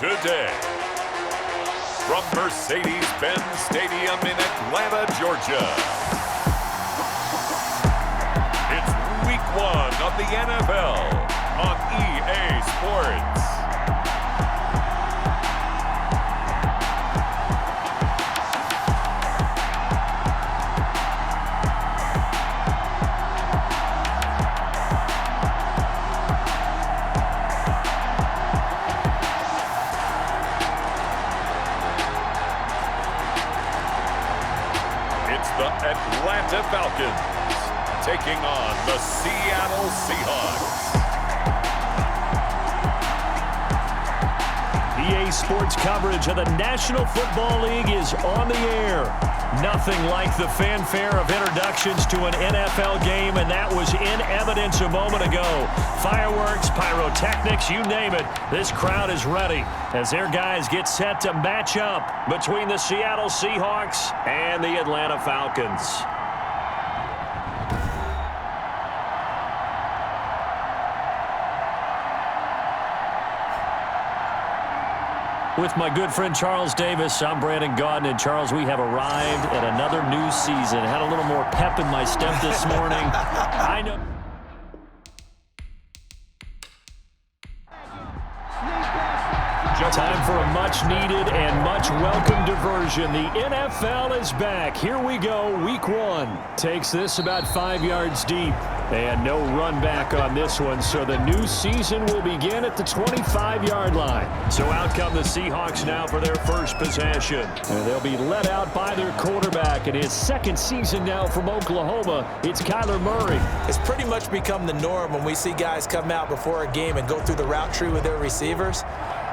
today. From Mercedes-Benz Stadium in Atlanta, Georgia. It's Week 1 of the NFL on EA Sports. Atlanta Falcons taking on the Seattle Seahawks. EA Sports coverage of the National Football League is on the air. Nothing like the fanfare of introductions to an NFL game, and that was in evidence a moment ago. Fireworks, pyrotechnics, you name it. This crowd is ready as their guys get set to match up between the Seattle Seahawks and the Atlanta Falcons. With my good friend Charles Davis, I'm Brandon Gaudin. And Charles, we have arrived at another new season. Had a little more pep in my step this morning. I know. Time for a much-needed and much-welcome diversion. The NFL is back. Here we go. Week 1 takes this about 5 yards deep. And no run back on this one, so the new season will begin at the 25-yard line. So out come the Seahawks now for their first possession. And they'll be led out by their quarterback in his second season now from Oklahoma. It's Kyler Murray. It's pretty much become the norm when we see guys come out before a game and go through the route tree with their receivers.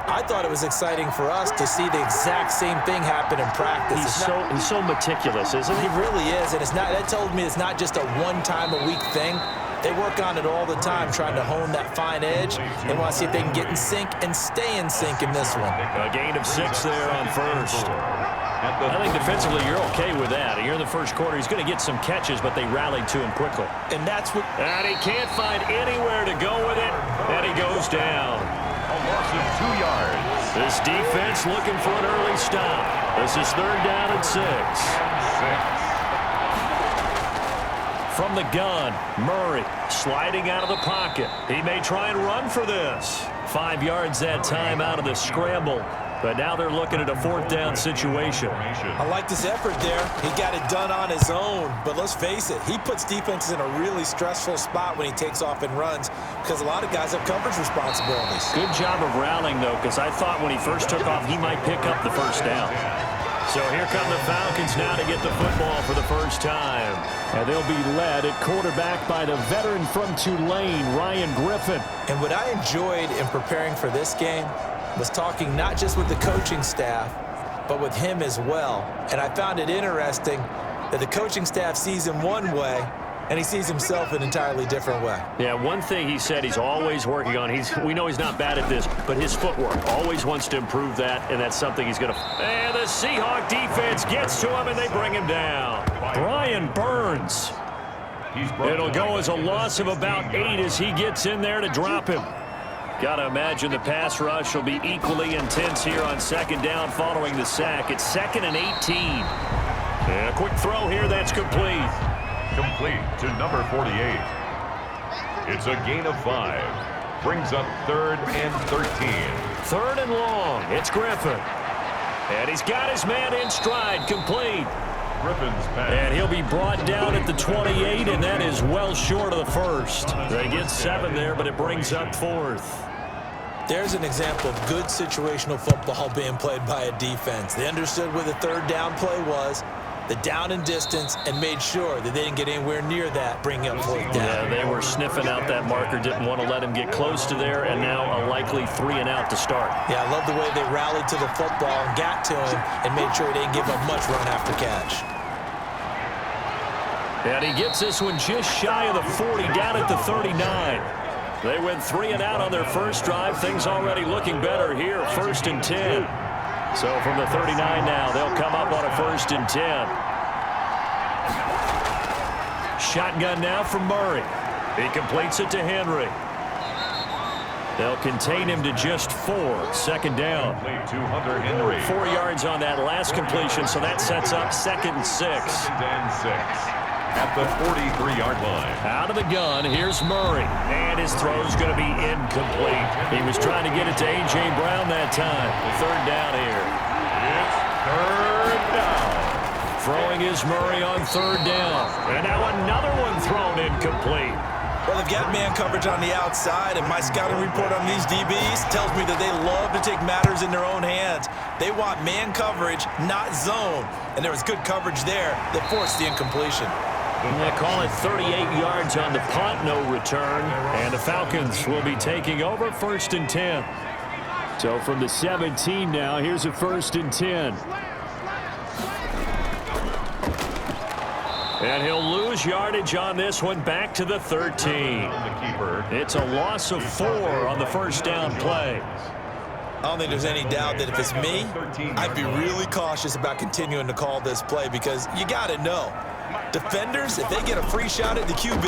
I thought it was exciting for us to see the exact same thing happen in practice. He's so meticulous, isn't he? He really is, and that told me it's not just a one-time-a-week thing. They work on it all the time, trying to hone that fine edge. They want to see if they can get in sync and stay in sync in this one. A gain of 6 there on first. I think defensively you're okay with that. Here in the first quarter, he's going to get some catches, but they rallied to him quickly. And that's what... And he can't find anywhere to go with it, and he goes down. A loss of 2 yards. This defense looking for an early stop. This is 3rd down and 6. From the gun, Murray sliding out of the pocket. He may try and run for this. 5 yards that time out of the scramble. But now they're looking at a 4th down situation. I like this effort there. He got it done on his own. But let's face it, he puts defenses in a really stressful spot when he takes off and runs because a lot of guys have coverage responsibilities. Good job of rallying, though, because I thought when he first took off, he might pick up the first down. So here come the Falcons now to get the football for the first time. And they'll be led at quarterback by the veteran from Tulane, Ryan Griffin. And what I enjoyed in preparing for this game was talking not just with the coaching staff, but with him as well. And I found it interesting that the coaching staff sees him one way, and he sees himself an entirely different way. Yeah, one thing he said he's always working on, we know he's not bad at this, but his footwork, always wants to improve that, and that's something he's going to... And the Seahawk defense gets to him, and they bring him down. Brian Burns. It'll go as a loss of about 8 as he gets in there to drop him. Got to imagine the pass rush will be equally intense here on 2nd down following the sack. It's 2nd and 18. And a quick throw here that's complete. Complete to number 48. It's a gain of 5. Brings up 3rd and 13. 3rd and long. It's Griffin. And he's got his man in stride. Complete. Griffin's pass. And he'll be brought down at the 28, and that is well short of the first. They get 7 there, but it brings up 4th. There's an example of good situational football being played by a defense. They understood where the 3rd down play was, the down and distance, and made sure that they didn't get anywhere near that, bringing up 4th down. Yeah, they were sniffing out that marker, didn't want to let him get close to there, and now a likely 3 and out to start. Yeah, I love the way they rallied to the football and got to him and made sure he didn't give up much run after catch. And he gets this one just shy of the 40, down at the 39. They went 3 and out on their first drive. Things already looking better here, 1st and 10. So from the 39 now, they'll come up on a 1st and 10. Shotgun now from Murray. He completes it to Henry. They'll contain him to just 4. Second down. 4 yards on that last completion, so that sets up 2nd and 6. 2nd and 6 at the 43-yard line. Out of the gun, here's Murray. And his throw's going to be incomplete. He was trying to get it to A.J. Brown that time. 3rd down here. It's 3rd down. Throwing is Murray on 3rd down. And now another one thrown incomplete. Well, they've got man coverage on the outside, and my scouting report on these DBs tells me that they love to take matters in their own hands. They want man coverage, not zone. And there was good coverage there that forced the incompletion. They call it 38 yards on the punt, no return. And the Falcons will be taking over 1st and 10. So from the 17 now, here's a 1st and 10. And he'll lose yardage on this one, back to the 13. It's a loss of 4 on the 1st down play. I don't think there's any doubt that if it's me, I'd be really cautious about continuing to call this play because you got to know, defenders, if they get a free shot at the QB,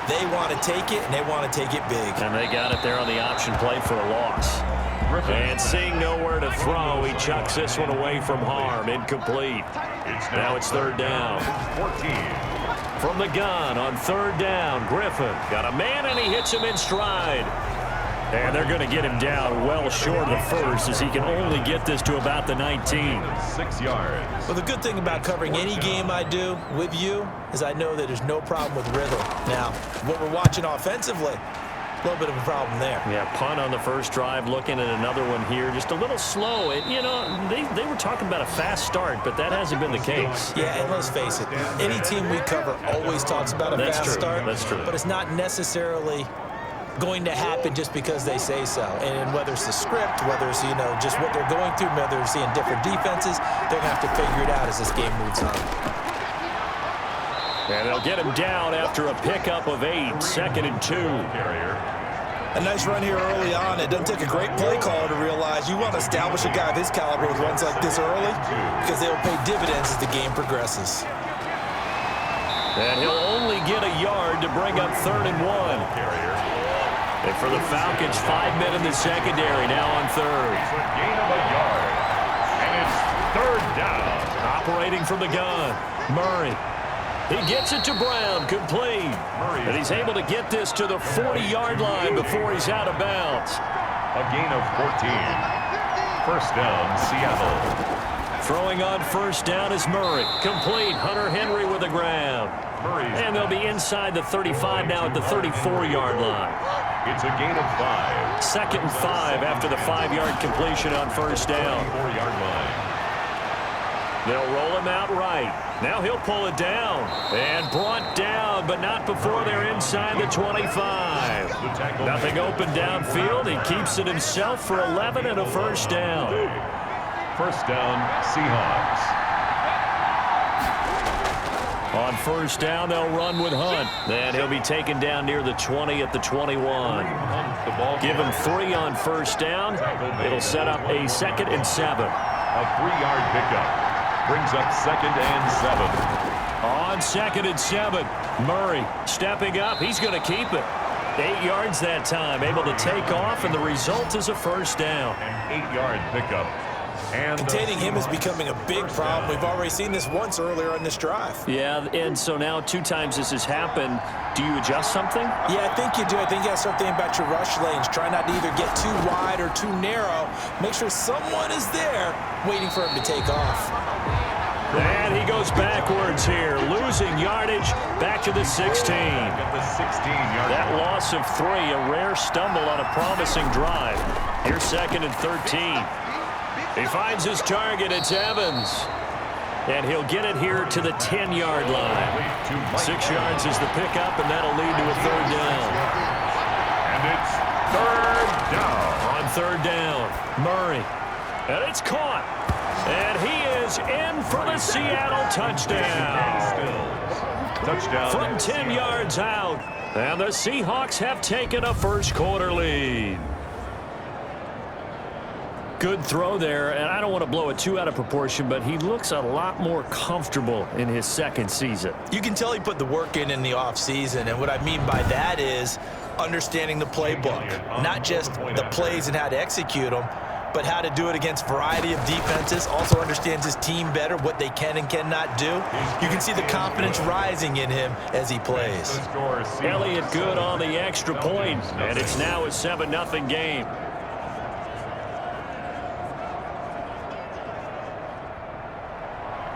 they want to take it, and they want to take it big. And they got it there on the option play for a loss. And seeing nowhere to throw, he chucks this one away from harm. Incomplete. Now it's 3rd down. 14. From the gun on 3rd down, Griffin got a man, and he hits him in stride. And they're going to get him down well short of the 1st as he can only get this to about the 19. 6 yards. Well, the good thing about covering any game I do with you is I know that there's no problem with rhythm. Now, what we're watching offensively, a little bit of a problem there. Yeah, punt on the 1st drive, looking at another one here. Just a little slow. You know, they were talking about a fast start, but that hasn't been the case. Yeah, and let's face it, any team we cover always talks about a fast start. That's true. But it's not necessarily going to happen just because they say so. And whether it's the script, whether it's, you know, just what they're going through, whether they're seeing different defenses, they're going to have to figure it out as this game moves on. And they'll get him down after a pickup of 8, 2nd and 2. A nice run here early on. It doesn't take a great play caller to realize you want to establish a guy of his caliber with runs like this early because they will pay dividends as the game progresses. And he'll only get a yard to bring up 3rd and 1. And for the Falcons, 5 men in the secondary now on 3rd. Gain of a yard. And it's 3rd down. Operating from the gun, Murray. He gets it to Brown, complete. And he's able to get this to the 40-yard line before he's out of bounds. A gain of 14. 1st down, Seattle. Throwing on 1st down is Murray. Complete. Hunter Henry with the ground. And they'll be inside the 35 now at the 34-yard line. It's a gain of 5. 2nd and 5 after the 5-yard completion on 1st down. 4-yard line. They'll roll him out right. Now he'll pull it down. And brought down, but not before they're inside the 25. Nothing open downfield. He keeps it himself for 11 and a 1st down. 1st down, Seahawks. On 1st down, they'll run with Hunt. And he'll be taken down near the 20 at the 21. Give him 3 on 1st down. It'll set up a 2nd and 7. A 3-yard pickup. Brings up 2nd and 7. On 2nd and 7, Murray stepping up. He's going to keep it. 8 yards that time, able to take off, and the result is a 1st down. An 8-yard pickup. And containing him is becoming a big problem. We've already seen this once earlier on this drive. Yeah, and so now 2 times this has happened. Do you adjust something? Yeah, I think you do. I think you got to start thinking about your rush lanes. Try not to either get too wide or too narrow. Make sure someone is there waiting for him to take off. And he goes backwards here, losing yardage back to the 16. At the 16-yard. That loss of 3, a rare stumble on a promising drive. Here's 2nd and 13. He finds his target. It's Evans. And he'll get it here to the 10-yard line. 6 yards is the pickup, and that'll lead to a 3rd down. And it's 3rd down. On 3rd down, Murray. And it's caught. And he is in for the Seattle touchdown. Touchdown. From 10 yards out. And the Seahawks have taken a 1st quarter lead. Good throw there, and I don't want to blow it too out of proportion, but he looks a lot more comfortable in his 2nd season. You can tell he put the work in the offseason, and what I mean by that is understanding the playbook, not just the plays and how to execute them, but how to do it against a variety of defenses. Also understands his team better, what they can and cannot do. You can see the confidence rising in him as he plays. Elliott good on the extra point, and it's now a 7-0 game.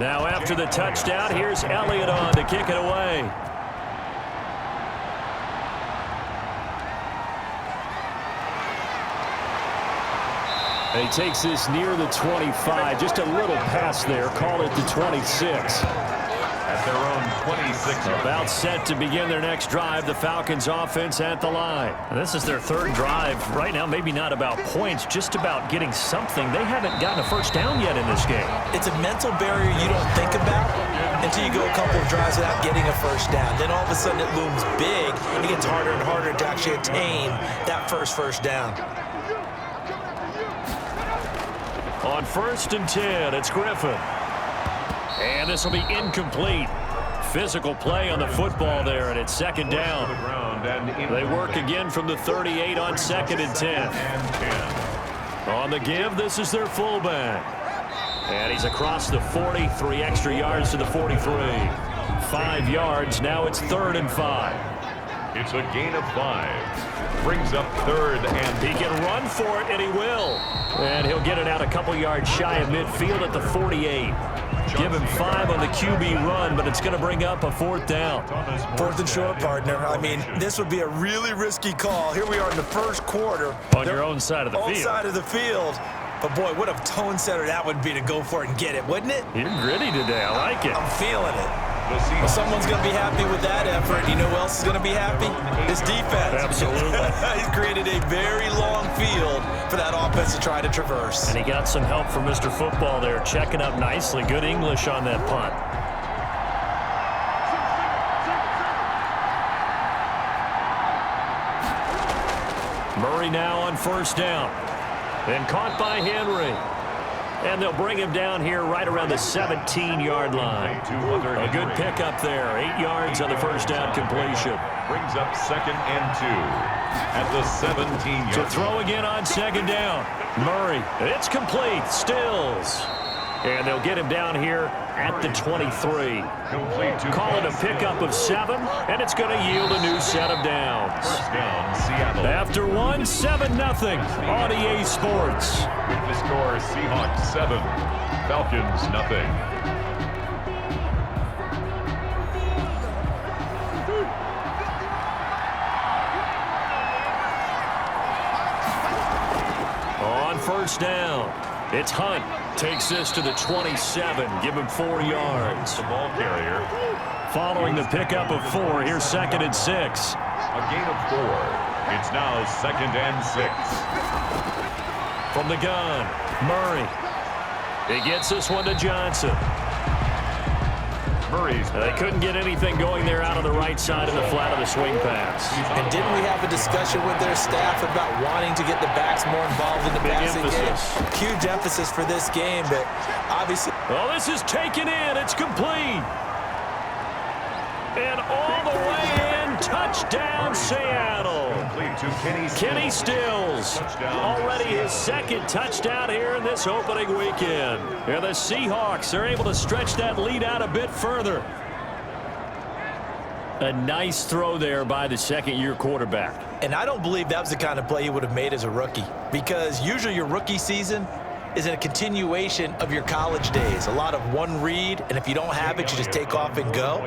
Now after the touchdown, here's Elliott on to kick it away. He takes this near the 25. Just a little pass there. Call it the 26. At their own 26. About set to begin their next drive. The Falcons offense at the line. And this is their third drive. Right now, maybe not about points, just about getting something. They haven't gotten a first down yet in this game. It's a mental barrier you don't think about until you go a couple of drives without getting a first down. Then all of a sudden it looms big, and it gets harder and harder to actually attain that first down. On 1st and 10, it's Griffin. And this will be incomplete. Physical play on the football there, and it's 2nd down. They work again from the 38 on 2nd and 10. On the give, this is their fullback. And he's across the 40, 3 extra yards to the 43. 5 yards, now it's 3rd and 5. It's a gain of 5. Brings up 3rd and he can run for it, and he will. And he'll get it out a couple yards shy of midfield at the 48. Give him 5 on the QB run, but it's going to bring up a 4th down. 4th and short, partner. I mean, this would be a really risky call. Here we are in the first quarter. On your own side of the field. Own side of the field. But, boy, what a tone setter that would be to go for it and get it, wouldn't it? You're gritty today. I like it. I'm feeling it. Well, someone's going to be happy with that effort. You know who else is going to be happy? His defense. Absolutely. He's created a very long field for that offense to try to traverse. And he got some help from Mr. Football there, checking up nicely. Good English on that punt. Murray now on 1st down. And caught by Henry. And they'll bring him down here right around the 17-yard line. A good pickup there. 8 yards on the first down completion. Brings up 2nd and 2 at the 17-yard. To throw again on 2nd down. Murray. It's complete. Stills. And they'll get him down here at the 23. Call it a pickup of 7, and it's going to yield a new set of downs. First down, Seattle. After 1, 7-0 on EA Sports. With the score, Seahawks 7, Falcons 0. On 1st down, it's Hunt. Takes this to the 27. Give him 4 yards. The ball carrier. Following the pickup of 4, here's 2nd and 6. A gain of 4. It's now 2nd and 6. From the gun, Murray. He gets this one to Johnson. They couldn't get anything going there out on the right side of the flat of the swing pass. And didn't we have a discussion with their staff about wanting to get the backs more involved in the passing game? Huge emphasis for this game, but obviously... Oh, this is taken in. It's complete. And all the way in. Touchdown, Seattle. Kenny Stills. Already his 2nd touchdown here in this opening weekend. And the Seahawks are able to stretch that lead out a bit further. A nice throw there by the 2nd-year quarterback. And I don't believe that was the kind of play he would have made as a rookie, because usually your rookie season is a continuation of your college days. A lot of one read, and if you don't have it, you just take off and go.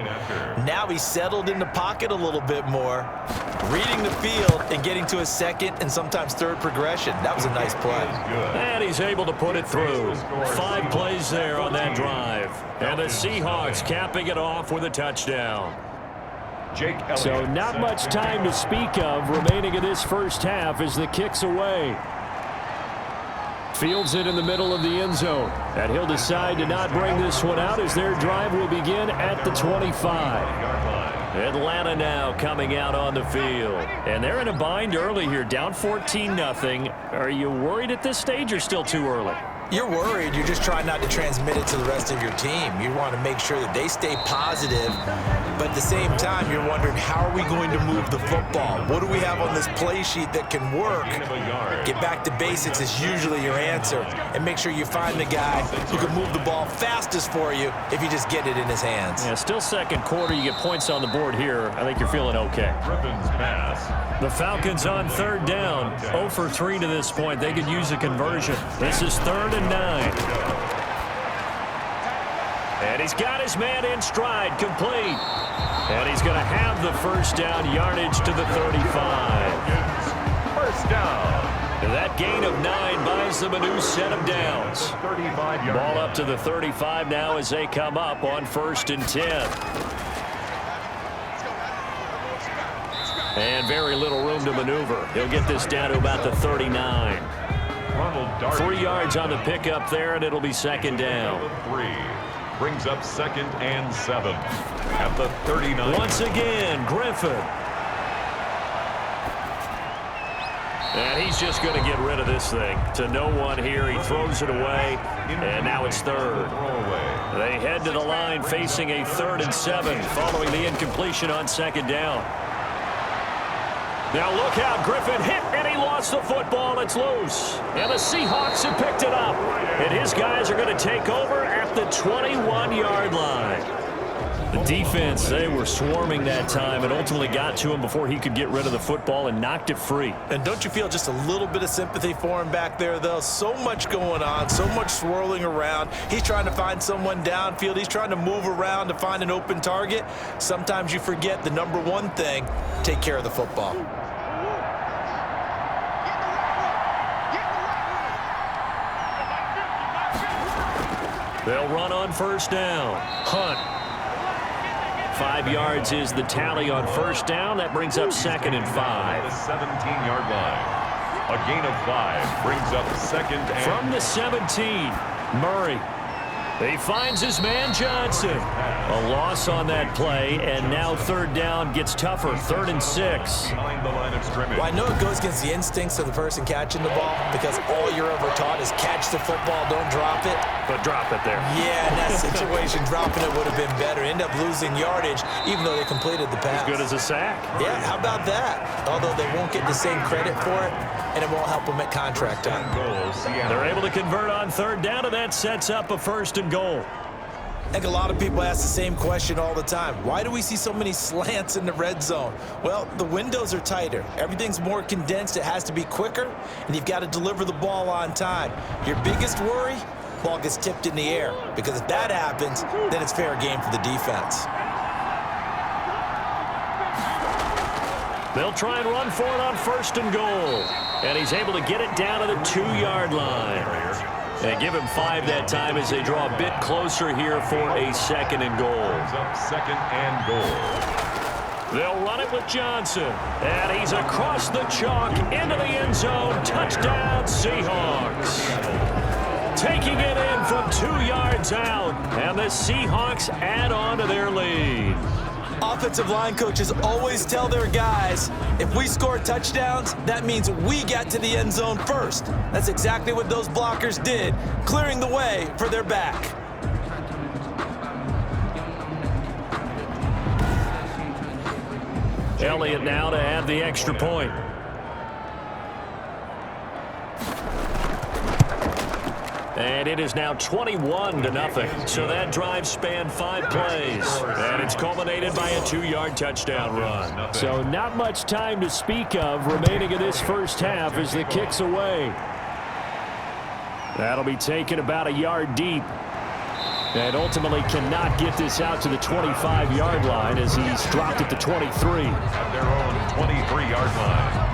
Now he's settled in the pocket a little bit more, reading the field and getting to his 2nd and sometimes 3rd progression. That was a nice play. And he's able to put it through. 5 plays there on that drive. And the Seahawks capping it off with a touchdown. So not much time to speak of remaining in this first half as the kick's away. Fields it in the middle of the end zone. And he'll decide to not bring this one out as their drive will begin at the 25. Atlanta now coming out on the field. And they're in a bind early here, down 14-0. Are you worried at this stage or still too early? You're worried. You're just trying not to transmit it to the rest of your team. You want to make sure that they stay positive, but at the same time, you're wondering, how are we going to move the football? What do we have on this play sheet that can work? Get back to basics is usually your answer, and make sure you find the guy who can move the ball fastest for you if you just get it in his hands. Yeah, still second quarter. You get points on the board here. I think you're feeling okay. Griffin's pass. The Falcons on third down. 0 for 3 to this point. They could use a conversion. This is 3rd and 9. And he's got his man in stride, complete. And he's going to have the first down, yardage to the 35. First down. That gain of 9 buys them a new set of downs. 35-yard Ball up to the 35 now as they come up on 1st and 10. And very little room to maneuver. He'll get this down to about the 39. 3 yards on the pickup there, and it'll be 2nd down. 3 brings up 2nd and 7 at the 39. Once again, Griffin. And he's just going to get rid of this thing. To no one here. He throws it away, and now it's 3rd. They head to the line facing a 3rd and 7 following the incompletion on 2nd down. Now look out, Griffin hit, and he lost the football. It's loose. And the Seahawks have picked it up. And his guys are going to take over at the 21-yard line. The defense, they were swarming that time and ultimately got to him before he could get rid of the football and knocked it free. And don't you feel just a little bit of sympathy for him back there, though? So much going on, so much swirling around. He's trying to find someone downfield. He's trying to move around to find an open target. Sometimes you forget the number one thing, take care of the football. They'll run on 1st down. Hunt. 5 yards is the tally on 1st down. That brings up 2nd and 5. The 17-yard line. A gain of 5 brings up 2nd and... From the 17, Murray. He finds his man Johnson. A loss on that play, and now 3rd down gets tougher. 3rd and 6. Behind the line of scrimmage. Well, I know it goes against the instincts of the person catching the ball because all you're ever taught is catch the football, don't drop it. But drop it there. Yeah, in that situation, dropping it would have been better. End up losing yardage, even though they completed the pass. As good as a sack. Yeah, how about that? Although they won't get the same credit for it, and it won't help them at contract time. They're able to convert on 3rd down, and that sets up a 1st and goal. I think a lot of people ask the same question all the time. Why do we see so many slants in the red zone? Well, the windows are tighter. Everything's more condensed. It has to be quicker, and you've got to deliver the ball on time. Your biggest worry? Ball gets tipped in the air, because if that happens, then it's fair game for the defense. They'll try and run for it on 1st and goal. And he's able to get it down to the 2-yard line. They give him 5 that time as they draw a bit closer here for a 2nd and goal. 2nd and goal. They'll run it with Johnson. And he's across the chalk into the end zone. Touchdown, Seahawks. Taking it in from 2 yards out. And the Seahawks add on to their lead. Offensive line coaches always tell their guys, if we score touchdowns, that means we got to the end zone first. That's exactly what those blockers did, clearing the way for their back. Elliott now to add the extra point. And it is now 21-0. So that drive spanned 5 plays. And it's culminated by a 2-yard touchdown run. So not much time to speak of remaining in this first half as the kick's away. That'll be taken about a yard deep. And ultimately cannot get this out to the 25-yard line as he's dropped at the 23. At their own 23-yard line.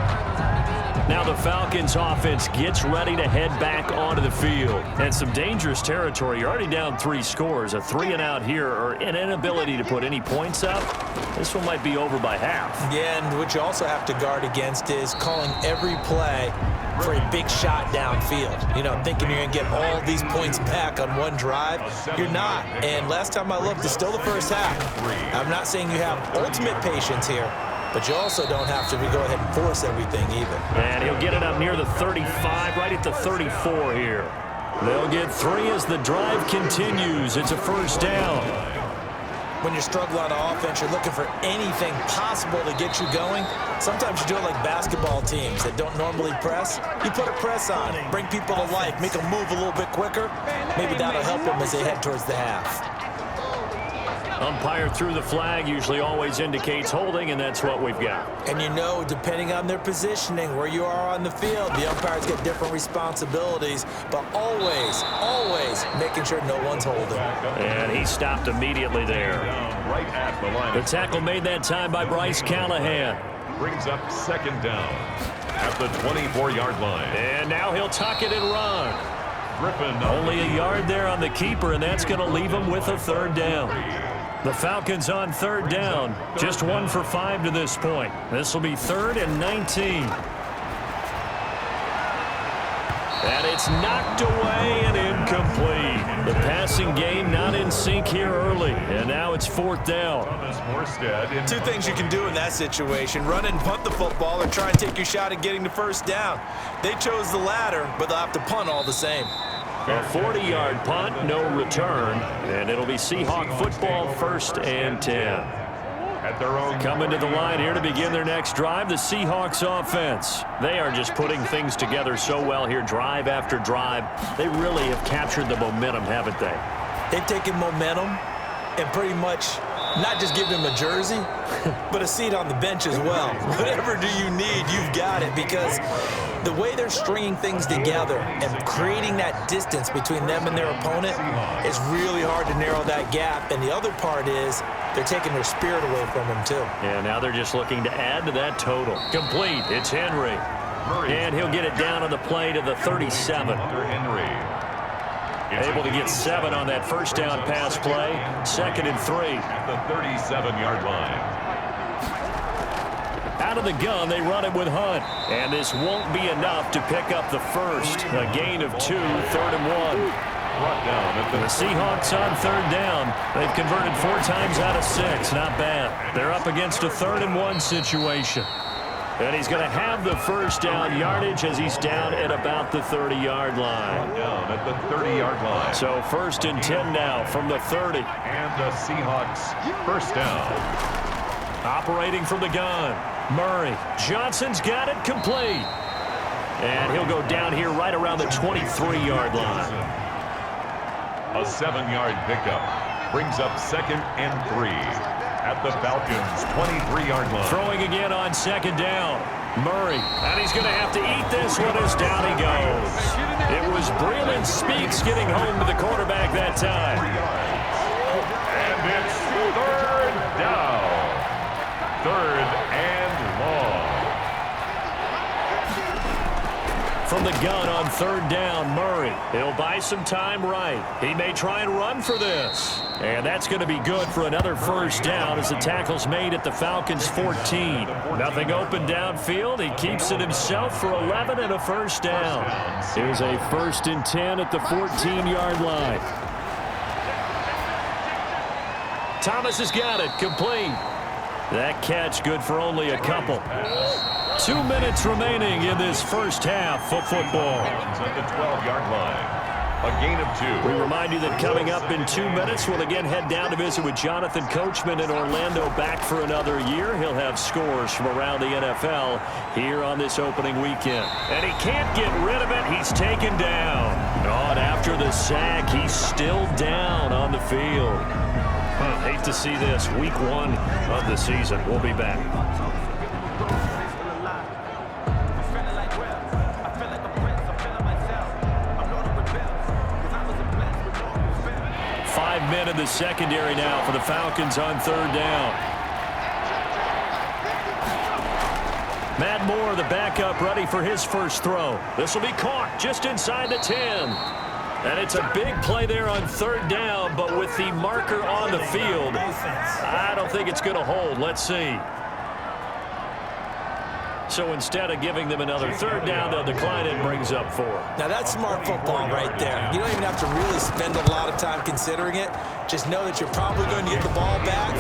Now the Falcons offense gets ready to head back onto the field. And some dangerous territory. You're already down 3 scores. A 3-and-out here or an inability to put any points up. This one might be over by half. Yeah, and what you also have to guard against is calling every play for a big shot downfield. You know, thinking you're going to get all these points back on one drive. You're not. And last time I looked, it's still the first half. I'm not saying you have ultimate patience here, but you also don't have to go ahead and force everything either. And he'll get it up near the 35, right at the 34 here. They'll get 3 as the drive continues. It's a first down. When you're struggling on offense, you're looking for anything possible to get you going. Sometimes you do it like basketball teams that don't normally press. You put a press on, bring people to life, make them move a little bit quicker. Maybe that'll help them as they head towards the half. Umpire threw the flag, usually always indicates holding, and that's what we've got. And you know, depending on their positioning, where you are on the field, the umpires get different responsibilities, but always making sure no one's holding. And he stopped immediately there. Right at the line. The tackle made that time by Bryce Callahan. Brings up second down at the 24-yard line. And now he'll tuck it and run. Griffin Only a yard there on the keeper, and that's going to leave him with a third down. The Falcons on third down, just 1 for 5 to this point. This will be 3rd and 19. And it's knocked away and incomplete. The passing game not in sync here early, and now it's 4th down. Two things you can do in that situation: run and punt the football, or try and take your shot at getting the first down. They chose the latter, but they'll have to punt all the same. A 40-yard punt, no return, and it'll be Seahawk football, 1st and 10. At their own Coming to the line here to begin their next drive, the Seahawks offense. They are just putting things together so well here, drive after drive. They really have captured the momentum, haven't they? They've taken momentum and pretty much not just given him a jersey, but a seat on the bench as well. Whatever do you need, you've got it, because the way they're stringing things together and creating that distance between them and their opponent is really hard to narrow that gap. And the other part is they're taking their spirit away from them, too. Yeah, now they're just looking to add to that total. Complete. It's Henry. And he'll get it down on the play to the 37. Able to get 7 on that first down pass play. 2nd and 3. At the 37-yard line. Out of the gun, they run it with Hunt. And this won't be enough to pick up the first. A gain of 2, 3rd and 1. Brought down at The Seahawks on third down. They've converted 4 times out of 6. Not bad. They're up against a 3rd and 1 situation. And he's going to have the first down yardage as he's down at about the 30-yard line. down at the 30-yard line. So 1st and 10 now from the 30. And the Seahawks first down. Operating from the gun. Murray. Johnson's got it complete. And he'll go down here right around the 23-yard line. A 7-yard pickup brings up 2nd and 3 at the Falcons' 23-yard line. Throwing again on 2nd down. Murray. And he's going to have to eat this one as down he goes. It was Breland Speaks getting home to the quarterback that time. And it's 3rd down. 3rd and long. From the gun on 3rd down, Murray. He'll buy some time right. He may try and run for this. And that's going to be good for another first down as the tackle's made at the Falcons' 14. Nothing open downfield. He keeps it himself for 11 and a first down. Here's a 1st and 10 at the 14-yard line. Thomas has got it. Complete. That catch good for only a couple. 2 minutes remaining in this first half of football. At the 12-yard line. A gain of 2. We remind you that coming up in 2 minutes, we'll again head down to visit with Jonathan Coachman in Orlando, back for another year. He'll have scores from around the NFL here on this opening weekend. And he can't get rid of it. He's taken down. Oh, and after the sack, he's still down on the field. Hate to see this. Week 1 of the season. We'll be back. 5 men in the secondary now for the Falcons on 3rd down. Matt Moore, the backup, ready for his first throw. This will be caught just inside the 10. And it's a big play there on 3rd down, but with the marker on the field, I don't think it's going to hold. Let's see. So instead of giving them another 3rd down, they'll decline it and brings up 4. Now that's smart football right there. You don't even have to really spend a lot of time considering it. Just know that you're probably going to get the ball back.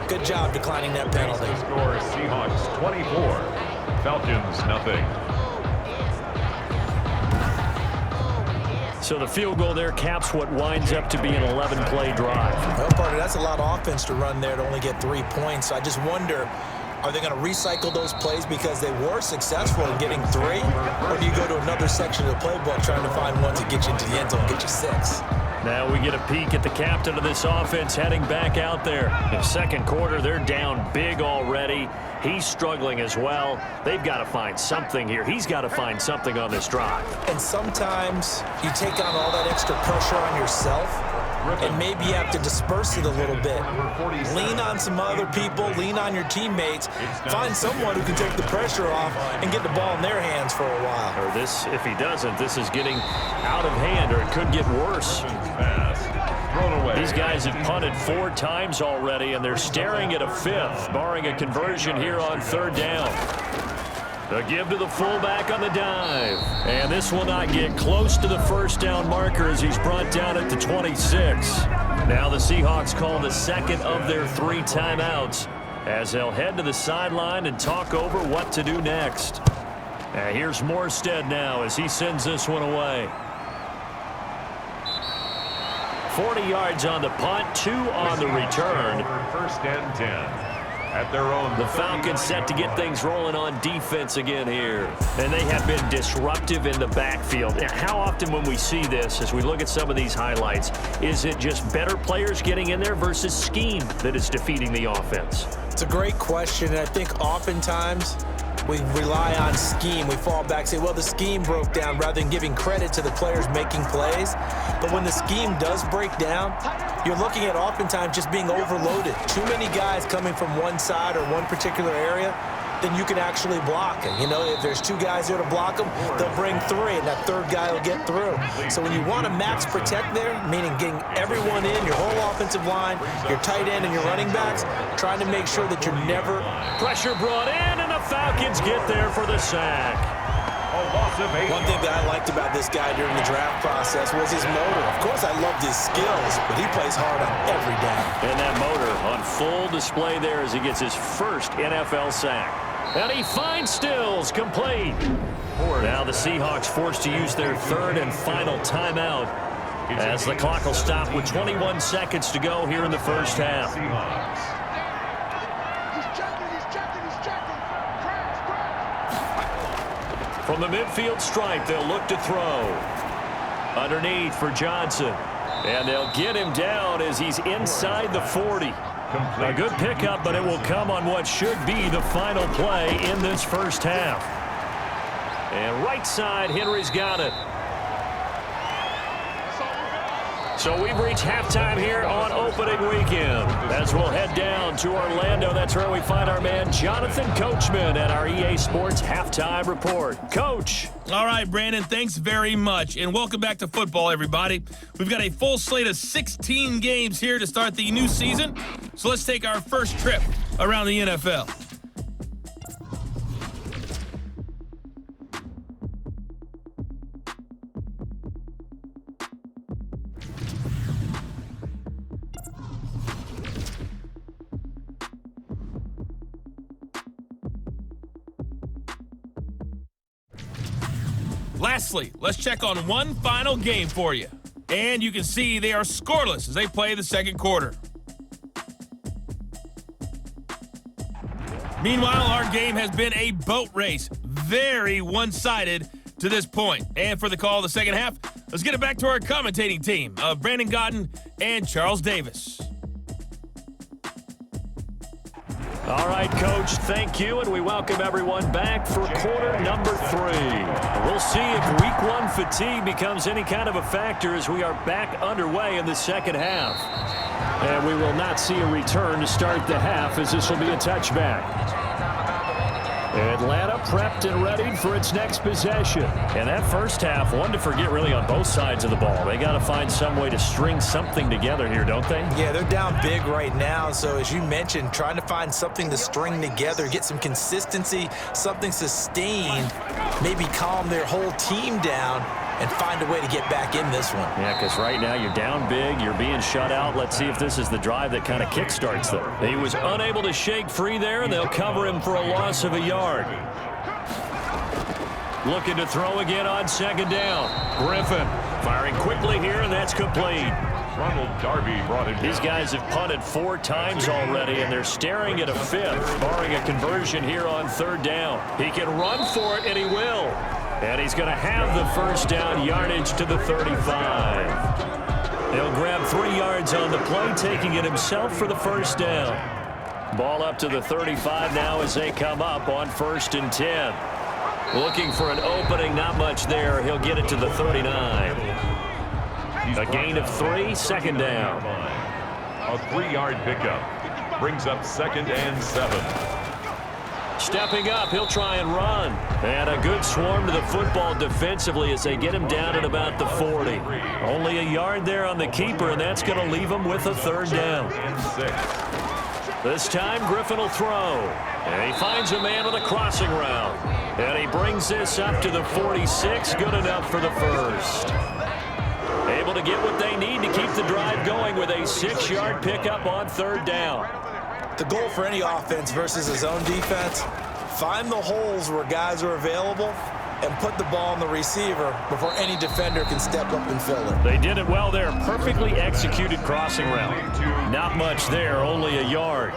Good job declining that penalty. Score Seahawks 24, Falcons nothing. So the field goal there caps what winds up to be an 11-play drive. Well, partner, that's a lot of offense to run there to only get 3 points. So I just wonder, are they going to recycle those plays because they were successful in getting 3? Or do you go to another section of the playbook trying to find one to get you into the end zone and get you 6? Now we get a peek at the captain of this offense heading back out there. In the second quarter, they're down big already. He's struggling as well. They've got to find something here. He's got to find something on this drive. And sometimes you take on all that extra pressure on yourself, and maybe you have to disperse it a little bit. Lean on some other people, lean on your teammates, find someone who can take the pressure off and get the ball in their hands for a while. Or this, if he doesn't, this is getting out of hand, or it could get worse. These guys have punted 4 times already, and they're staring at a 5th, barring a conversion here on 3rd down. The give to the fullback on the dive. And this will not get close to the first down marker as he's brought down at the 26. Now the Seahawks call the second of their 3 timeouts as they'll head to the sideline and talk over what to do next. And here's Morstead now as he sends this one away. 40 yards on the punt, 2 on the return. 1st and 10. At their own. The Falcons set to get things rolling on defense again here. And they have been disruptive in the backfield. And how often when we see this, as we look at some of these highlights, is it just better players getting in there versus scheme that is defeating the offense? It's a great question, and I think oftentimes we rely on scheme. We fall back and say, well, the scheme broke down rather than giving credit to the players making plays. But when the scheme does break down, you're looking at oftentimes just being overloaded. Too many guys coming from one side or one particular area, then you can actually block it. You know, if there's 2 guys there to block them, they'll bring 3, and that 3rd guy will get through. So when you want to max protect there, meaning getting everyone in, your whole offensive line, your tight end and your running backs, trying to make sure that you're never... Pressure brought in, and the Falcons get there for the sack. One thing that I liked about this guy during the draft process was his motor. Of course, I loved his skills, but he plays hard on every down. And that motor on full display there as he gets his first NFL sack. And he finds Stills complete. Now the Seahawks forced to use their 3rd and final timeout as the clock will stop with 21 seconds to go here in the first half. From the midfield stripe, they'll look to throw. Underneath for Johnson. And they'll get him down as he's inside the 40. A good pickup, but it will come on what should be the final play in this first half. And right side, Henry's got it. So we've reached halftime here on opening weekend. As we'll head down to Orlando, that's where we find our man Jonathan Coachman at our EA Sports Halftime Report. Coach. All right, Brandon, thanks very much. And welcome back to football, everybody. We've got a full slate of 16 games here to start the new season. So let's take our first trip around the NFL. Lastly, let's check on one final game for you. And you can see they are scoreless as they play the second quarter. Meanwhile, our game has been a boat race. Very one-sided to this point. And for the call of the second half, let's get it back to our commentating team of Brandon Godden and Charles Davis. All right, Coach, thank you, and we welcome everyone back for quarter number 3. We'll see if week 1 fatigue becomes any kind of a factor as we are back underway in the second half. And we will not see a return to start the half as this will be a touchback. Atlanta prepped and readied for its next possession. And that first half, one to forget really on both sides of the ball. They got to find some way to string something together here, don't they? Yeah, they're down big right now. So as you mentioned, trying to find something to string together, get some consistency, something sustained, maybe calm their whole team down and find a way to get back in this one. Yeah, because right now you're down big, you're being shut out. Let's see if this is the drive that kind of kickstarts them. He was unable to shake free there, and they'll cover him for a loss of a yard. Looking to throw again on second down. Griffin Firing quickly here, and that's complete. Ronald Darby brought it. These guys have punted 4 times already, and they're staring at a 5th, barring a conversion here on 3rd down. He can run for it, and he will. And he's going to have the first down yardage to the 35. He'll grab 3 yards on the play, taking it himself for the first down. Ball up to the 35 now as they come up on 1st and 10. Looking for an opening, not much there. He'll get it to the 39. A gain of 3, 2nd down. A 3-yard pickup brings up 2nd and 7. Stepping up, he'll try and run. And a good swarm to the football defensively as they get him down at about the 40. Only a yard there on the keeper, and that's going to leave him with a 3rd down. This time, Griffin will throw. And he finds a man on the crossing route. And he brings this up to the 46. Good enough for the first. Able to get what they need to keep the drive going with a 6-yard pickup on 3rd down. The goal for any offense versus his own defense, find the holes where guys are available and put the ball on the receiver before any defender can step up and fill it. They did it well there. Perfectly executed crossing route. Not much there, only a yard.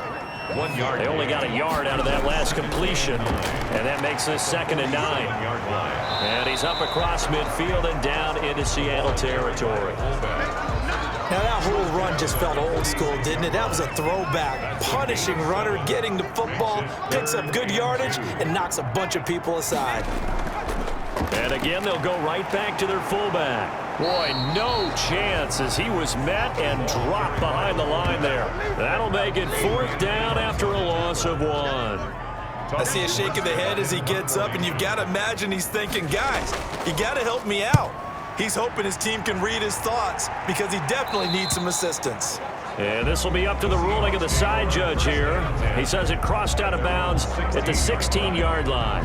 1 yard. They only got a yard out of that last completion, and that makes this 2nd and 9. And he's up across midfield and down into Seattle territory. Now that whole run just felt old school, didn't it? That was a throwback. Punishing runner, getting the football, picks up good yardage, and knocks a bunch of people aside. And again, they'll go right back to their fullback. Boy, no chance as he was met and dropped behind the line there. That'll make it 4th down after a loss of 1. I see a shake of the head as he gets up, and you've got to imagine he's thinking, guys, you got to help me out. He's hoping his team can read his thoughts because he definitely needs some assistance. And this will be up to the ruling of the side judge here. He says it crossed out of bounds at the 16-yard line.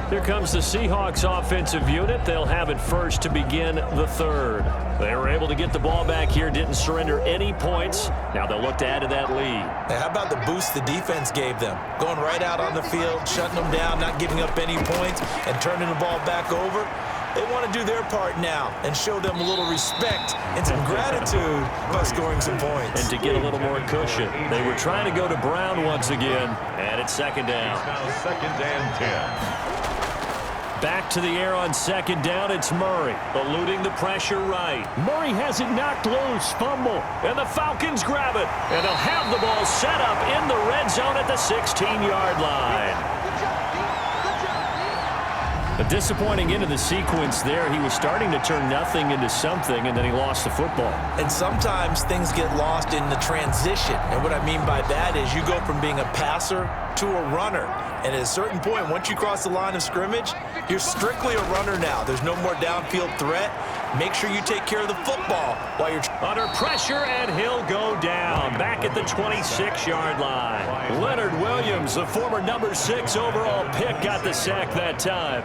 Here comes the Seahawks offensive unit. They'll have it first to begin the 3rd. They were able to get the ball back here, didn't surrender any points. Now they'll look to add to that lead. Now, how about the boost the defense gave them? Going right out on the field, shutting them down, not giving up any points, and turning the ball back over. They want to do their part now and show them a little respect and some gratitude by scoring some points. And to get a little more cushion. They were trying to go to Brown once again, and it's 2nd down. Now 2nd and 10. Back to the air on 2nd down, it's Murray, eluding the pressure right. Murray has it knocked loose, fumble, and the Falcons grab it. And they'll have the ball set up in the red zone at the 16-yard line. A disappointing end of the sequence there. He was starting to turn nothing into something, and then he lost the football. And sometimes things get lost in the transition. And what I mean by that is you go from being a passer to a runner. And at a certain point, once you cross the line of scrimmage, you're strictly a runner now. There's no more downfield threat. Make sure you take care of the football while you're under pressure, and he'll go down back at the 26-yard line. Leonard Williams, the former number 6 overall pick, got the sack that time.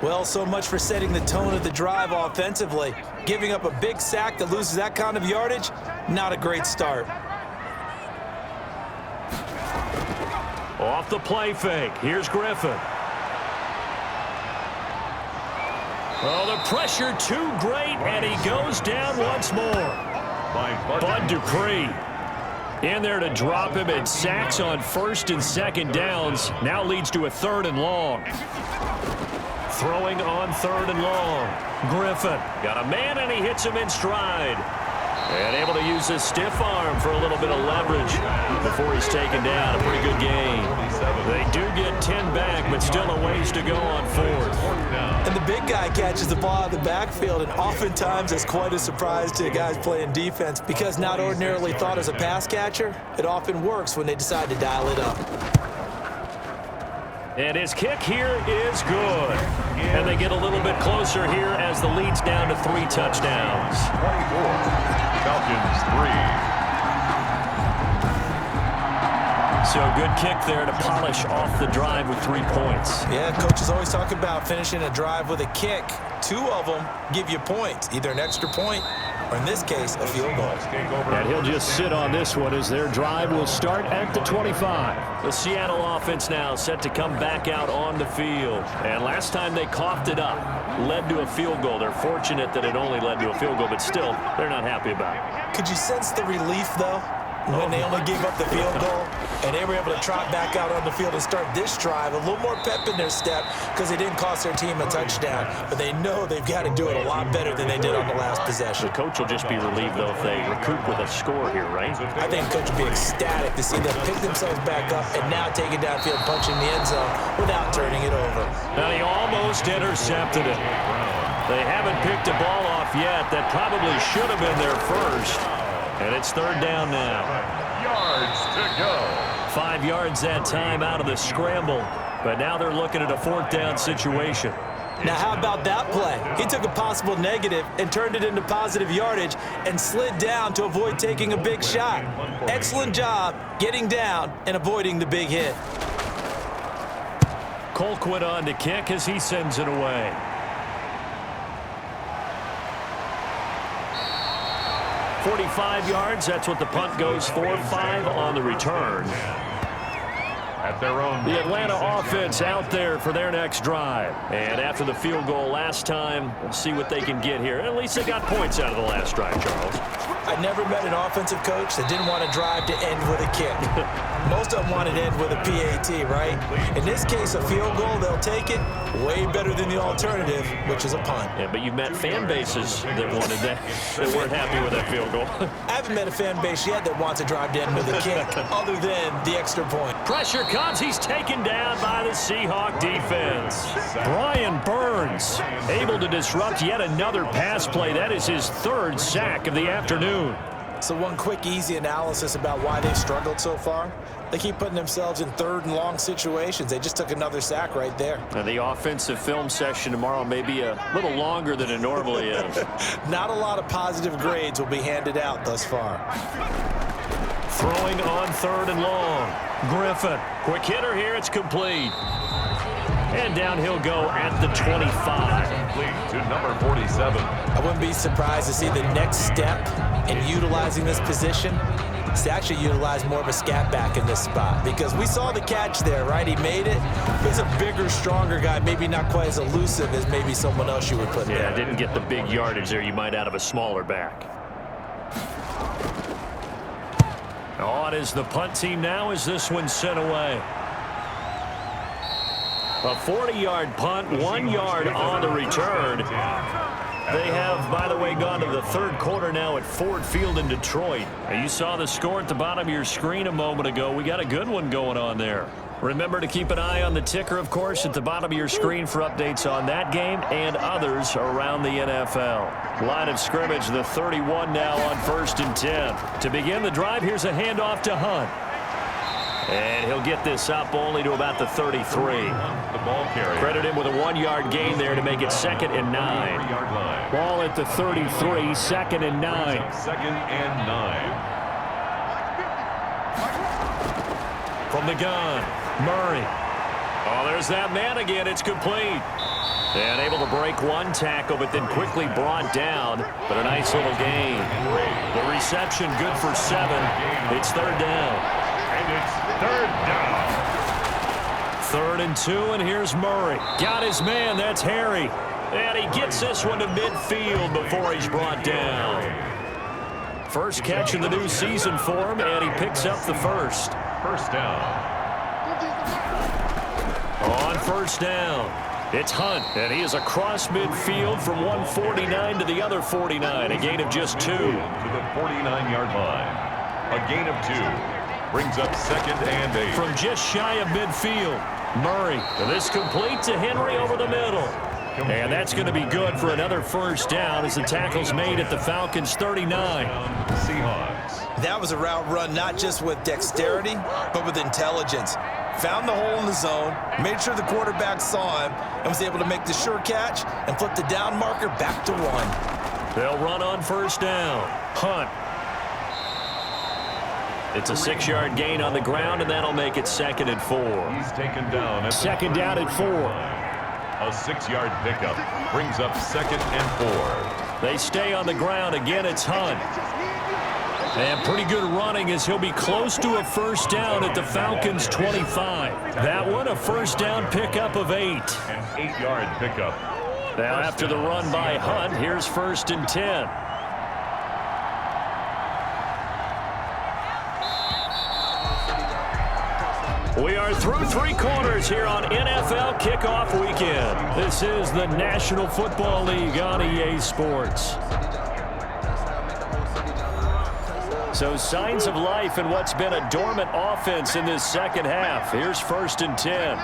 Well, so much for setting the tone of the drive offensively. Giving up a big sack that loses that kind of yardage, not a great start. Off the play fake, here's Griffin. Oh, the pressure too great, and he goes down once more. Bud Dupree in there to drop him, and sacks on 1st and 2nd downs. Now leads to a 3rd and long. Throwing on 3rd and long. Griffin got a man, and he hits him in stride. And able to use his stiff arm for a little bit of leverage before he's taken down. A pretty good game. They do get 10 back, but still a ways to go on 4th. And the big guy catches the ball out of the backfield, and oftentimes it's quite a surprise to guys playing defense because not ordinarily thought as a pass catcher, it often works when they decide to dial it up. And his kick here is good. And they get a little bit closer here as the lead's down to 3 touchdowns. 24. Falcons 3. So good kick there to polish off the drive with 3 points. Yeah, coaches always talk about finishing a drive with a kick. 2 of them give you points, either an extra point or, in this case, a field goal. And he'll just sit on this one as their drive will start at the 25. The Seattle offense now set to come back out on the field. And last time they coughed it up, led to a field goal. They're fortunate that it only led to a field goal, but still, they're not happy about it. Could you sense the relief, though, when they only gave up the field goal and they were able to trot back out on the field and start this drive? A little more pep in their step because they didn't cost their team a touchdown, but they know they've got to do it a lot better than they did on the last possession. The coach will just be relieved, though, if they recoup with a score here, right? I think the coach will be ecstatic to see them pick themselves back up and now take it downfield, punching the end zone without turning it over. Now, he almost intercepted it. They haven't picked a ball off yet. That probably should have been their first. And it's 3rd down now. Yards to go. 5 yards that time out of the scramble. But now they're looking at a 4th down situation. Now, how about that play? He took a possible negative and turned it into positive yardage and slid down to avoid taking a big shot. Excellent job getting down and avoiding the big hit. Colquitt on to kick as he sends it away. .45 yards, that's what the punt goes for. 5 on the return. At their own. The Atlanta offense out there for their next drive. And after the field goal last time, we'll see what they can get here. At least they got points out of the last drive, Charles. I never met an offensive coach that didn't want to drive to end with a kick. Most of them want to end with a PAT, right? In this case, a field goal, they'll take it. Way better than the alternative, which is a punt. Yeah, but you've met fan bases that wanted that weren't happy with that field goal. I haven't met a fan base yet that wants to drive to end with a kick other than the extra point. Pressure comes. He's taken down by the Seahawk defense. Brian Burns able to disrupt yet another pass play. That is his 3rd sack of the afternoon. So one quick, easy analysis about why they've struggled so far. They keep putting themselves in 3rd and long situations. They just took another sack right there. And the offensive film session tomorrow may be a little longer than it normally is. Not a lot of positive grades will be handed out thus far. Throwing on 3rd and long. Griffin. Quick hitter here. It's complete. And down he'll go at the 25. Complete to number 47. I wouldn't be surprised to see the next step in utilizing this position is to actually utilize more of a scat back in this spot, because we saw the catch there, right? He made it. He's a bigger, stronger guy, maybe not quite as elusive as maybe someone else you would put there. Yeah, didn't get the big yardage there you might out of a smaller back. On is the punt team now as this one's sent away. A 40-yard punt, 1 yard on the return. They have, by the way, gone to the 3rd quarter now at Ford Field in Detroit. And you saw the score at the bottom of your screen a moment ago. We got a good one going on there. Remember to keep an eye on the ticker, of course, at the bottom of your screen for updates on that game and others around the NFL. Line of scrimmage, the 31 now on 1st and 10. To begin the drive, here's a handoff to Hunt. And he'll get this up only to about the 33. The ball carrier. Credit him with a 1-yard gain there to make it 2nd and 9. 3-yard line. Ball at the 33, 2nd and 9. 2nd and 9. From the gun, Murray. Oh, there's that man again. It's complete. And able to break one tackle, but then quickly brought down. But a nice little gain. The reception good for 7. It's 3rd down. And it's 3rd down. 3rd and 2, and here's Murray. Got his man. That's Harry. And he gets this one to midfield before he's brought down. First catch of the new season for him, and he picks up the first. 1st down. On 1st down, it's Hunt, and he is across midfield from 149 to the other 49, a gain of just 2. To the 49-yard line. A gain of 2. Brings up 2nd and 8. From just shy of midfield, Murray. And this complete to Henry over the middle. And that's going to be good for another 1st down as the tackle's made at the Falcons' 39. Seahawks. That was a route run not just with dexterity, but with intelligence. Found the hole in the zone, made sure the quarterback saw him, and was able to make the sure catch and flip the down marker back to 1. They'll run on 1st down. Hunt. It's a 6-yard gain on the ground, and that'll make it 2nd and 4. He's taken down. Second down at 4. A 6-yard pickup brings up 2nd and 4. They stay on the ground. Again, it's Hunt. And pretty good running as he'll be close to a first down at the Falcons' 25. That one, a first down pickup of 8. An 8-yard pickup. Now after the run by Hunt, here's 1st and 10. We are through 3 quarters here on NFL Kickoff Weekend. This is the National Football League on EA Sports. So signs of life in what's been a dormant offense in this second half. Here's 1st and 10.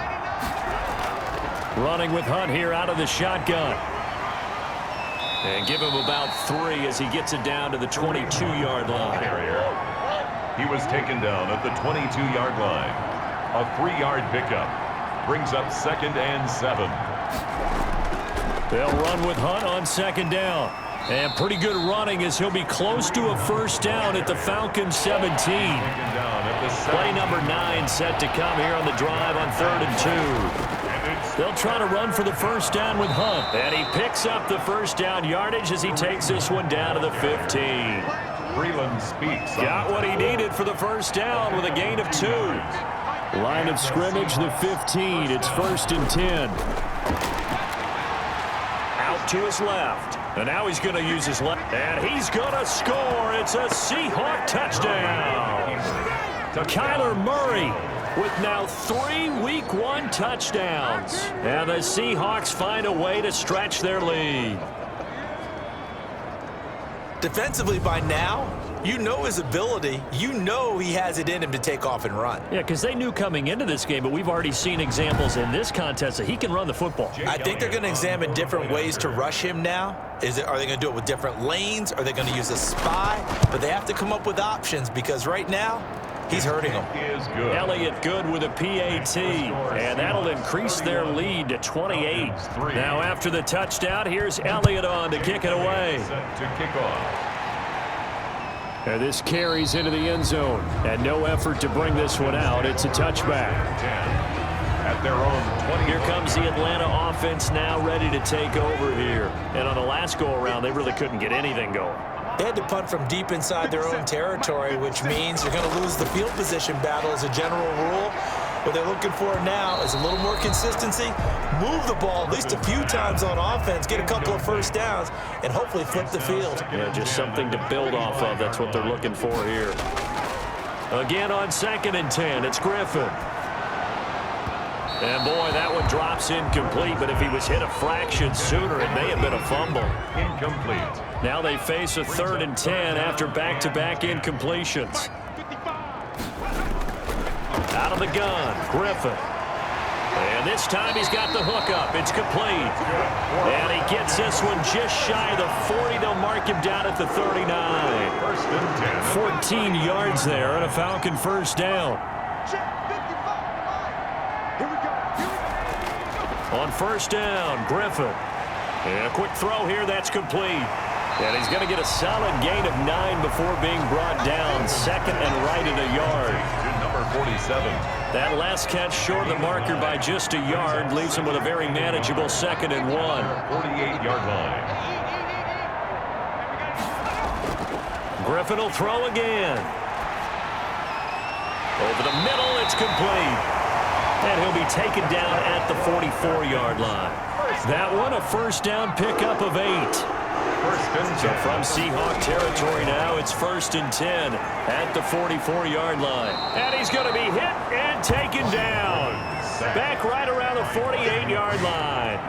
Running with Hunt here out of the shotgun. And give him about 3 as he gets it down to the 22-yard line. He was taken down at the 22-yard line. A 3-yard pickup brings up 2nd and 7. They'll run with Hunt on 2nd down. And pretty good running as he'll be close to a first down at the Falcons' 17. Play number 9 set to come here on the drive on 3rd and 2. They'll try to run for the first down with Hunt. And he picks up the first down yardage as he takes this one down to the 15. Freeland speaks. Got what he needed for the first down with a gain of 2. Line of scrimmage, the 15. It's 1st and 10. Out to his left. And now he's going to use his left. And he's going to score. It's a Seahawk touchdown. Kyler Murray with now 3 Week 1 touchdowns. And the Seahawks find a way to stretch their lead. Defensively by now, you know his ability. You know he has it in him to take off and run. Yeah, because they knew coming into this game, but we've already seen examples in this contest that he can run the football. I think they're going to examine different ways to rush him now. Are they going to do it with different lanes? Are they going to use a spy? But they have to come up with options because right now, he's hurting them. Elliott good with a PAT, and that'll increase their lead to 28. Now after the touchdown, here's Elliott on to kick it away. To kick off. And this carries into the end zone, and no effort to bring this one out. It's a touchback. At their own 20. Here comes the Atlanta offense now ready to take over here. And on the last go-around, they really couldn't get anything going. They had to punt from deep inside their own territory, which means you're going to lose the field position battle as a general rule. What they're looking for now is a little more consistency, move the ball at least a few times on offense, get a couple of first downs, and hopefully flip the field. Yeah, just something to build off of. That's what they're looking for here. Again on 2nd and 10, it's Griffin. And boy, that one drops incomplete, but if he was hit a fraction sooner, it may have been a fumble. Incomplete. Now they face a 3rd and 10 after back-to-back incompletions. Out of the gun, Griffin. And this time he's got the hook up. It's complete. And he gets this one just shy of the 40. They'll mark him down at the 39. 14 yards there and a Falcon first down. On first down, Griffin. And a quick throw here, that's complete. And he's going to get a solid gain of 9 before being brought down. 2nd and right at a yard. Number 47. That last catch short of the marker by just a yard leaves him with a very manageable 2nd and 1. 48-yard line. Griffin will throw again. Over the middle, it's complete. And he'll be taken down at the 44-yard line. That one, a first down pickup of 8. So from Seahawk territory now, it's 1st and 10 at the 44-yard line. And he's going to be hit and taken down. Back right around the 48-yard line.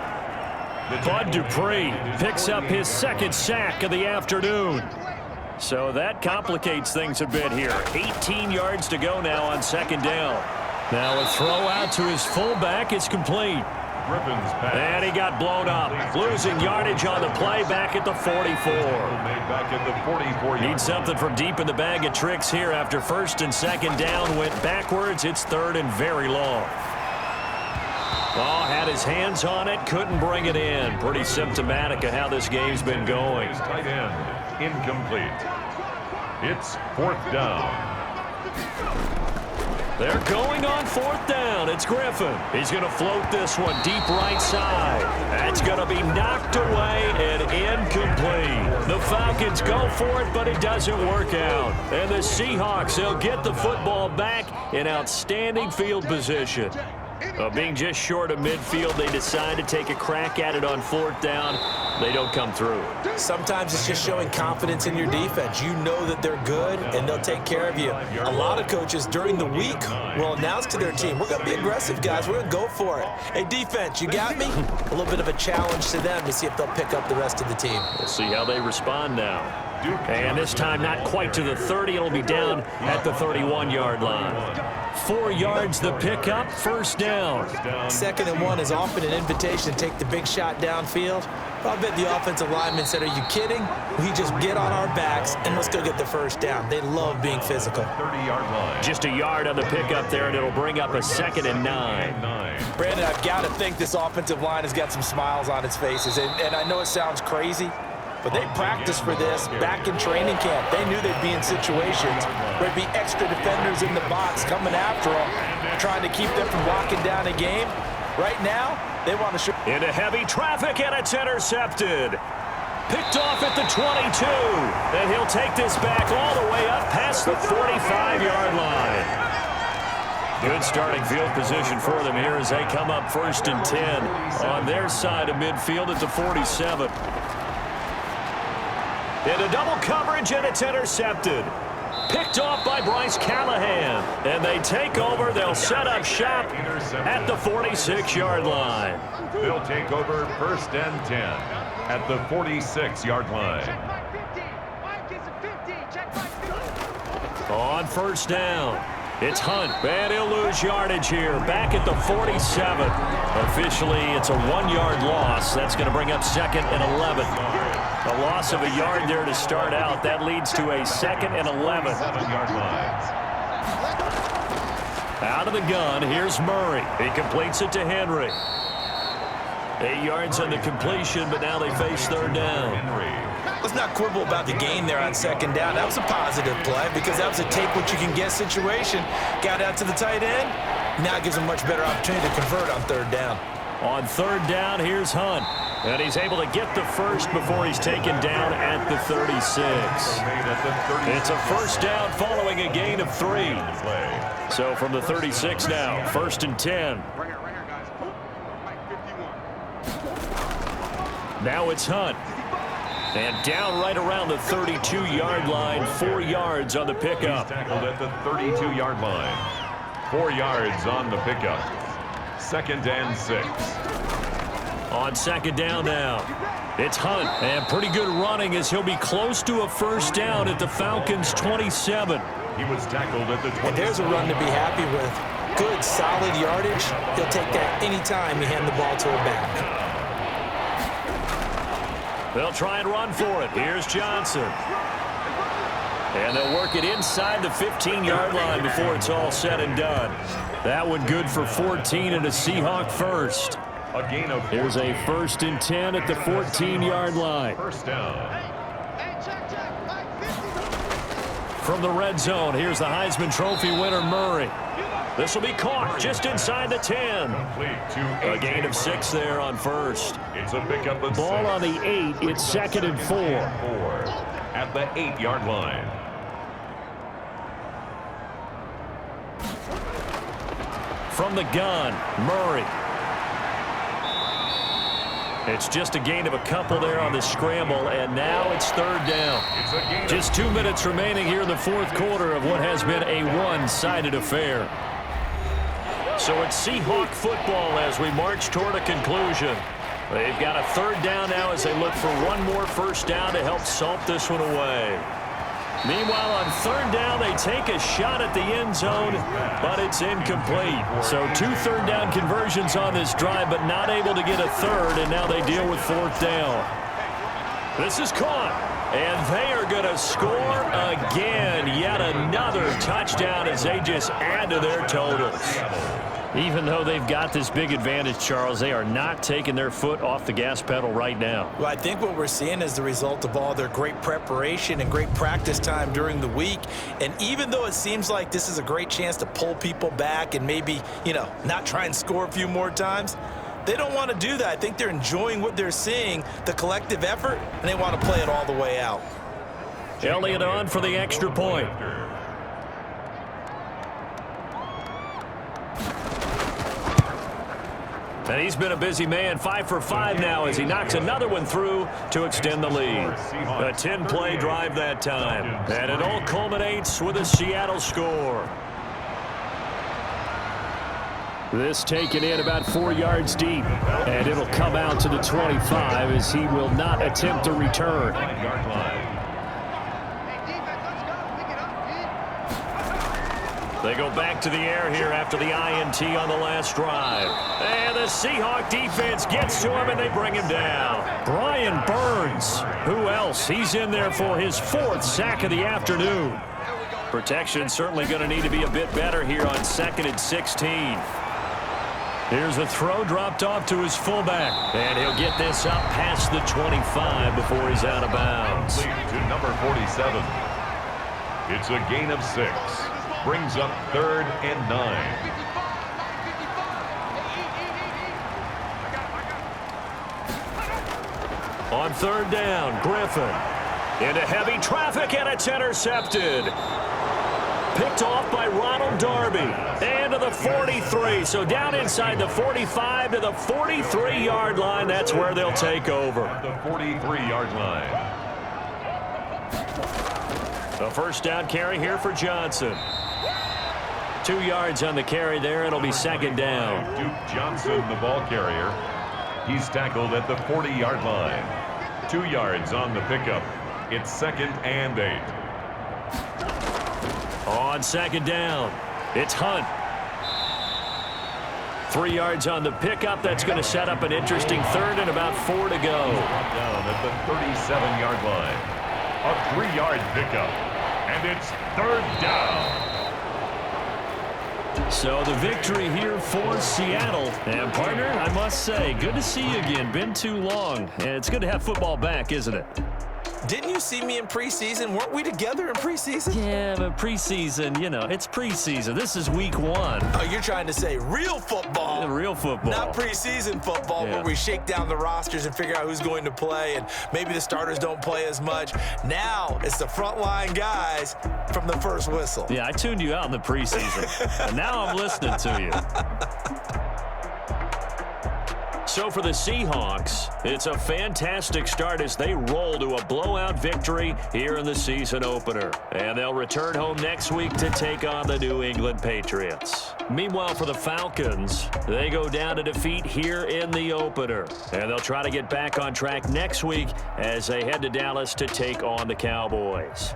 Bud Dupree picks up his 2nd sack of the afternoon. So that complicates things a bit here. 18 yards to go now on 2nd down. Now a throw out to his fullback is complete. And he got blown up. Losing yardage on the play back at the 44. Need something from deep in the bag of tricks here after 1st and 2nd down. Went backwards. It's 3rd and very long. Oh, had his hands on it. Couldn't bring it in. Pretty symptomatic of how this game's been going. Tight end, incomplete. It's 4th down. They're going on 4th down. It's Griffin. He's going to float this one deep right side. That's going to be knocked away and incomplete. The Falcons go for it, but it doesn't work out. And the Seahawks, they'll get the football back in outstanding field position. Being just short of midfield, they decide to take a crack at it on 4th down. They don't come through. Sometimes it's just showing confidence in your defense. You know that they're good, and they'll take care of you. A lot of coaches during the week will announce to their team, we're going to be aggressive, guys. We're going to go for it. Hey, defense, you got me? A little bit of a challenge to them to see if they'll pick up the rest of the team. We'll see how they respond now. And this time not quite to the 30. It'll be down at the 31-yard line. 4 yards the pickup, 1st down. 2nd and 1 is often an invitation to take the big shot downfield. But I bet the offensive lineman said, are you kidding? We just get on our backs and let's go get the 1st down. They love being physical. 30-yard line. Just a yard on the pickup there, and it'll bring up a 2nd and 9. Brandon, I've got to think this offensive line has got some smiles on its faces. And I know it sounds crazy, but they practiced for this back in training camp. They knew they'd be in situations where there'd be extra defenders in the box coming after them, trying to keep them from locking down a game. Right now, they want to show. Into heavy traffic, and it's intercepted. Picked off at the 22. And he'll take this back all the way up past the 45-yard line. Good starting field position for them here as they come up 1st and 10 on their side of midfield at the 47. Into double coverage, and it's intercepted. Picked off by Bryce Callahan. And they take over. They'll set up shop at the 46-yard line. They'll take over 1st and 10 at the 46-yard line. On 1st down, it's Hunt. And he'll lose yardage here. Back at the 47. Officially, it's a 1-yard loss. That's going to bring up 2nd and 11. A loss of a yard there to start out. That leads to a 2nd and 11. 7-yard line. Out of the gun, here's Murray. He completes it to Henry. 8 yards on the completion, but now they face 3rd down. Let's not quibble about the gain there on 2nd down. That was a positive play because that was a take-what-you-can-get situation. Got out to the tight end. Now it gives them much better opportunity to convert on 3rd down. On 3rd down, here's Hunt. And he's able to get the first before he's taken down at the 36. It's a 1st down following a gain of 3. So from the 36 now, 1st and 10. Now it's Hunt. And down right around the 32-yard line, 4 yards on the pickup. Tackled at the 32-yard line. 4 yards on the pickup. 2nd and 6. On 2nd down now, it's Hunt. And pretty good running as he'll be close to a 1st down at the Falcons' 27. He was tackled at the 20. And there's a run to be happy with. Good, solid yardage. He'll take that anytime you hand the ball to a back. They'll try and run for it. Here's Johnson. And they'll work it inside the 15-yard line before it's all said and done. That one good for 14 and a Seahawk first. A gain of 14. Here's a 1st and 10 at the 14-yard line. 1st down. From the red zone, here's the Heisman Trophy winner, Murray. This will be caught just inside the 10. A gain of 6 there on 1st. It's a pickup of Ball 6. on the 8. It's 2nd and 4. At the 8-yard line. From the gun, Murray. It's just a gain of a couple there on the scramble, and now it's 3rd down. Just 2 minutes remaining here in the 4th quarter of what has been a one-sided affair. So it's Seahawk football as we march toward a conclusion. They've got a 3rd down now as they look for one more 1st down to help salt this one away. Meanwhile, on 3rd down, they take a shot at the end zone, but it's incomplete. So 2 3rd down conversions on this drive, but not able to get a 3rd, and now they deal with 4th down. This is caught, and they are going to score again. Yet another touchdown as they just add to their totals. Even though they've got this big advantage, Charles, they are not taking their foot off the gas pedal right now. Well, I think what we're seeing is the result of all their great preparation and great practice time during the week. And even though it seems like this is a great chance to pull people back and maybe, not try and score a few more times, they don't want to do that. I think they're enjoying what they're seeing, the collective effort, and they want to play it all the way out. Elliott on for the extra point. And he's been a busy man, 5 for 5 now as he knocks another one through to extend the lead. A 10-play drive that time. And it all culminates with a Seattle score. This taken in about 4 yards deep. And it'll come out to the 25 as he will not attempt to return. They go back to the air here after the INT on the last drive. And the Seahawk defense gets to him, and they bring him down. Brian Burns, who else? He's in there for his 4th sack of the afternoon. Protection certainly going to need to be a bit better here on 2nd and 16. Here's a throw dropped off to his fullback. And he'll get this up past the 25 before he's out of bounds. To number 47. It's a gain of 6. Brings up 3rd and 9. On 3rd down, Griffin. Into heavy traffic, and it's intercepted. Picked off by Ronald Darby. And to the 43. So down inside the 45 to the 43-yard line. That's where they'll take over. The 43-yard line. The first down carry here for Johnson. 2 yards on the carry there. It'll be 2nd down. Duke Johnson, the ball carrier. He's tackled at the 40-yard line. 2 yards on the pickup. It's 2nd and 8. On 2nd down, it's Hunt. 3 yards on the pickup. That's going to set up an interesting 3rd and about 4 to go. Down at the 37-yard line. A 3-yard pickup. And it's 3rd down. So the victory here for Seattle. And partner, I must say, good to see you again. Been too long. And it's good to have football back, isn't it? Didn't you see me in preseason? Weren't we together in preseason? Yeah, but preseason, it's preseason. This is week 1. Oh, you're trying to say real football. Real football. Not preseason football, where we shake down the rosters and figure out who's going to play, and maybe the starters don't play as much. Now it's the frontline guys from the first whistle. Yeah, I tuned you out in the preseason, and now I'm listening to you. So for the Seahawks, it's a fantastic start as they roll to a blowout victory here in the season opener. And they'll return home next week to take on the New England Patriots. Meanwhile, for the Falcons, they go down to defeat here in the opener. And they'll try to get back on track next week as they head to Dallas to take on the Cowboys.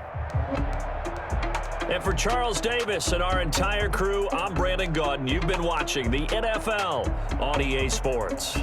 And for Charles Davis and our entire crew, I'm Brandon Gaudin. You've been watching the NFL on EA Sports.